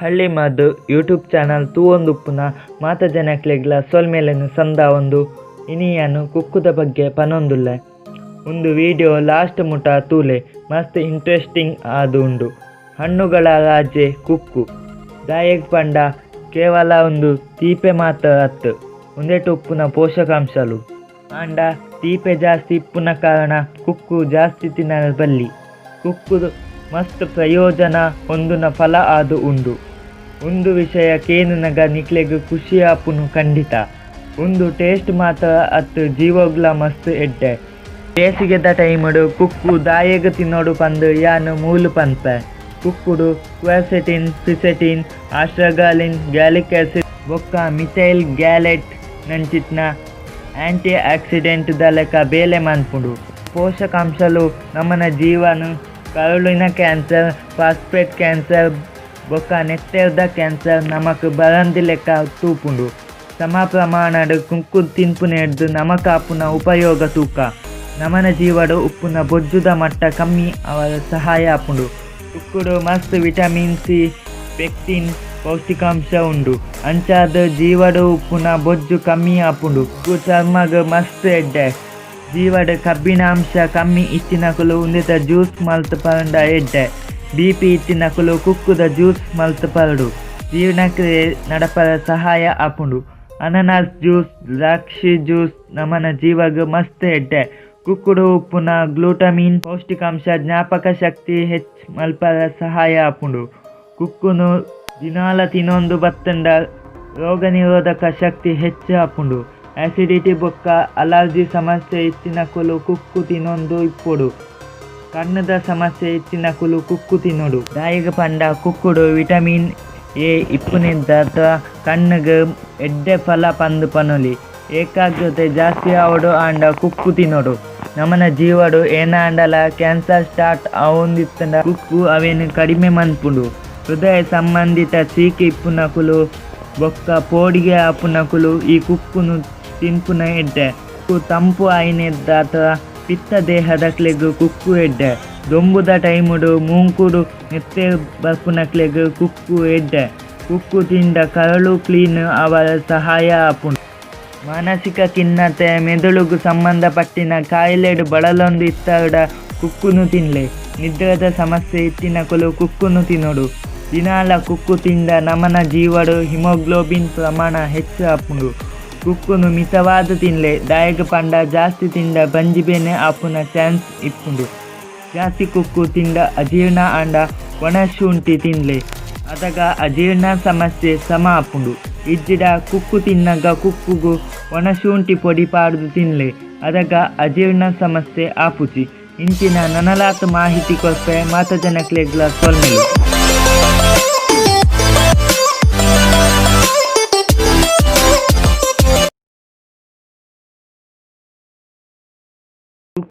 ಹಳ್ಳಿ ಮದ್ದು YouTube channel ತೂ ಒಂದು ಉಪ್ಪುನ ಮಾತ ಜನಕ್ಲೆಗ್ಲ ಸೊಲ್ಮೇಲೆನು ಸಂದ ಒಂದು ಇನಿಯನು ಕುಕ್ಕುದ ಬಗ್ಗೆ ಪನೊಂದುಲ್ಲೆ ಒಂದು ವಿಡಿಯೋ ಲಾಸ್ಟ್ ಮುಟ ತೂಲೆ ಮಸ್ತ್ ಇಂಟ್ರೆಸ್ಟಿಂಗ್ ಆದು ಉಂಡು. ಹಣ್ಣುಗಳ ರಾಜೆ ಕುಕ್ಕು ದಾಯಗ್ ಪಂಡ ಕೇವಲ ಒಂದು ತೀಪೆ ಮಾತ್ರ ಅತ್ತು ಒಂದೆಟ್ಟು ಉಪ್ಪುನ ಪೋಷಕಾಂಶಲು ಆಂಡ ತೀಪೆ ಜಾಸ್ತಿ ಇಪ್ಪುನ ಕಾರಣ ಕುಕ್ಕು ಜಾಸ್ತಿ ತಿನ್ನದ ಬಲ್ಲಿ ಕುಕ್ಕುದು ಮಸ್ತ್ ಪ್ರಯೋಜನ ಹೊಂದುನ ಫಲ ಆದು ಉಂಡು. ಒಂದು ವಿಷಯ ಕೇನುನಗ ನಿಕ್ಲೆಗ್ ಖುಷಿ ಆಪುನು ಖಂಡಿತ. ಒಂದು ಟೇಸ್ಟ್ ಮಾತ್ರ ಅತ್ತು ಜೀವೋಗ್ಲ ಮಸ್ತ್ ಎಡ್ಡೆ. ಬೇಸಿಗೆದ ಟೈಮಡು ಕುಕ್ಕು ದಾಯಗ್ ತಿನ್ನೋಡು ಪಂದು ಯಾನು ಮೂಲು ಪನ್ಪೆ. ಕುಕ್ಕುಡು ಕ್ವೆರ್ಸೆಟಿನ್, ಫಿಸೆಟಿನ್, ಆಸ್ಟ್ರಗಾಲಿನ್, ಗ್ಯಾಲಿಕ್ ಆಸಿಡ್ ಬೊಕ್ಕ ಮಿಥೈಲ್ ಗ್ಯಾಲೆಟ್ ನಂಚಿತ್ನ ಆಂಟಿ ಆಕ್ಸಿಡೆಂಟ್ ಲೆಕ್ಕ ಬೇಲೆ ಮನ್ಪುಂಡು. ಪೋಷಕಾಂಶಲು ನಮ್ಮನ ಜೀವನು ಕರುಳಿನ ಕ್ಯಾನ್ಸರ್, ಫಾಸ್ಫೇಟ್ ಕ್ಯಾನ್ಸರ್ ಬೊಕ್ಕ ನೆತ್ತೆರ್ದ ಕ್ಯಾನ್ಸರ್ ನಮಕ್ ಬರಂದಿ ಲೆಕ್ಕ ತೂಪುಂಡು. ಸಮ ಪ್ರಮಾಣಡ್ ಕುಕ್ಕು ತಿನ್ಪುನೆಡ್ದು ನಮಕ್ ಆಪುನ ಉಪಯೋಗ ತೂಕ ನಮನ ಜೀವಡು ಉಪ್ಪುನ ಬೊಜ್ಜುದ ಮಟ್ಟ ಕಮ್ಮಿ ಅವರ ಸಹಾಯ ಆಪುಂಡು. ಕುಕ್ಕುಡು ಮಸ್ತ್ ವಿಟಮಿನ್ ಸಿ, ಪೆಕ್ಟಿನ್ ಪೌಷ್ಟಿಕಾಂಶ ಉಂಡು. ಅಂಚಾದ ಜೀವಡು ಉಪ್ಪುನ ಬೊಜ್ಜು ಕಮ್ಮಿ ಆಪುಂಡು. ಕುಕ್ಕು ಚರ್ಮಗ್ ಮಸ್ತ್ ಎಡ್ಡೆ. ಜೀವಡ್ ಕಬ್ಬಿನಾಂಶ ಕಮ್ಮಿ ಇತ್ತಿನಕುಲು ಉಂದಿತ ಜ್ಯೂಸ್ ಮಲ್ತ್ ಪರಂಡ ಎಡ್ಡೆ. BP ಇತ್ತಿನಕುಲು ಕುಕ್ಕುದ ಜ್ಯೂಸ್ ಮಲ್ತ್ ಪರಡು ಜೀರ್ಣಕ್ರಿಯೆ ನಡಪರ ಸಹಾಯ ಆಪುಂಡು. ಅನನಾಸ್ ಜ್ಯೂಸ್, ದ್ರಾಕ್ಷಿ ಜ್ಯೂಸ್ ನಮನ ಜೀವಗ್ ಮಸ್ತ್ ಎಡ್ಡೆ. ಕುಕ್ಕುಡು ಉಪ್ಪುನ ಗ್ಲೂಟಮಿನ್ ಪೌಷ್ಟಿಕಾಂಶ ಜ್ಞಾಪಕ ಶಕ್ತಿ ಹೆಚ್ಚ್ ಮಲ್ಪರ ಸಹಾಯ ಆಪುಂಡು. ಕುಕ್ಕುನು ದಿನಾಲ ತಿನ್ನೊಂದು ಬತ್ತಂಡ ರೋಗ ನಿರೋಧಕ ಶಕ್ತಿ ಹೆಚ್ಚು ಆಪುಂಡು. ಆಸಿಡಿಟಿ ಬೊಕ್ಕ ಅಲರ್ಜಿ ಸಮಸ್ಯೆ ಇತ್ತಿನಕುಲು ಕುಕ್ಕು ತಿನ್ನೊಂದು ಇಪ್ಪುಡು. ಕಣ್ಣದ ಸಮಸ್ಯೆ ಇತ್ತಿನಕುಲು ಕುಕ್ಕು ತಿನ್ನೋಡು. ದಾಯಿಗ ಪಂಡ ಕುಕ್ಕುಡು ವಿಟಮಿನ್ ಎ ಇಪ್ಪುನಿದ್ದ ಕಣ್ಣಿಗೆ ಎಡ್ಡೆ ಫಲ ಪಂದು ಪನೊಲಿ. ಏಕಾಗ್ರತೆ ಜಾಸ್ತಿ ಆವಡು ಆಂಡ ಕುಕ್ಕು ತಿನ್ನೋಡು. ನಮನ ಜೀವಡು ಏನ ಆಂಡಲ ಕ್ಯಾನ್ಸರ್ ಸ್ಟಾರ್ಟ್ ಆವೊಂದಿತ್ತಂಡ ಕುಕ್ಕು ಅವೇನು ಕಡಿಮೆ ಮನ್ಪುಂಡು. ಹೃದಯ ಸಂಬಂಧಿತ ಸೀಕೆ ಇಪ್ಪುನಕುಲು ಬೊಕ್ಕ ಪೋಡಿಗೆ ಆಪುನಕುಲು ಈ ಕುಕ್ಕುನು ತಿನ್ಪುನ ಎಡ್ಡೆ. ಕುಕ್ಕು ತಂಪು ಆಯ್ನೆದ್ದ ಅಥವಾ ಪಿತ್ತ ದೇಹದಕ್ಲೆಗ್ ಕುಕ್ಕು ಎಡ್ಡೆ. ದೊಂಬುದ ಟೈಮುಡು ಮೂಂಕುಡು ನೆತ್ತೆ ಬರ್ಪುನಕ್ಲೆಗ್ ಕುಕ್ಕು ಎಡ್ಡೆ. ಕುಕ್ಕು ತಿಂಡ ಕರಳು ಕ್ಲೀನ್ ಅವರ ಸಹಾಯ ಆಪುಂಡು. ಮಾನಸಿಕ ಖಿನ್ನತೆ, ಮೆದುಳುಗು ಸಂಬಂಧಪಟ್ಟಿನ ಕಾಯಿಲೆಡು ಬಳಲೊಂದು ಇತ್ತಡ ಕುಕ್ಕುನು ತಿನ್ಲೆ. ನಿದ್ರದ ಸಮಸ್ಯೆ ಇತ್ತಿನಕುಲು ಕುಕ್ಕುನು ತಿನ್ನೋಡು. ದಿನಾಲ ಕುಕ್ಕು ತಿಂದ ನಮನ ಜೀವಡು ಹಿಮೋಗ್ಲೋಬಿನ್ ಪ್ರಮಾಣ ಹೆಚ್ಚು ಆಪುಂಡು. ಕುಕ್ಕುನು ಮಿತವಾದ ತಿನ್ಲೆ. ದಾಯಗ ಪಂಡ ಜಾಸ್ತಿ ತಿಂದ ಬಂಜಿಬೇನೆ ಆಪುನ ಚಾನ್ಸ್ ಇಪ್ಪುಂಡು. ಜಾಸ್ತಿ ಕುಕ್ಕು ತಿಂದ ಅಜೀರ್ಣ ಆಂಡ ಒಣ ಶುಂಠಿ ತಿನ್ಲೆ. ಅದಗ ಅಜೀರ್ಣ ಸಮಸ್ಯೆ ಸಮ ಆಪುಂಡು. ಇಜ್ಜಿಡ ಕುಕ್ಕು ತಿನ್ನಗ ಕುಕ್ಕುಗು ಒಣ ಶುಂಠಿ ಪೊಡಿ ಪಾಡ್ದು ತಿನ್ಲೆ. ಅದಗ ಅಜೀರ್ಣ ಸಮಸ್ಯೆ ಆಪುಜಿ. ಇಂಚಿನ ನನಲಾತ ಮಾಹಿತಿ ಕೊರ್ಪೆ ಮಾತ ಜನಕ್ಲೆಗ್ಲ ಸೊಲ್ಮೆಲು.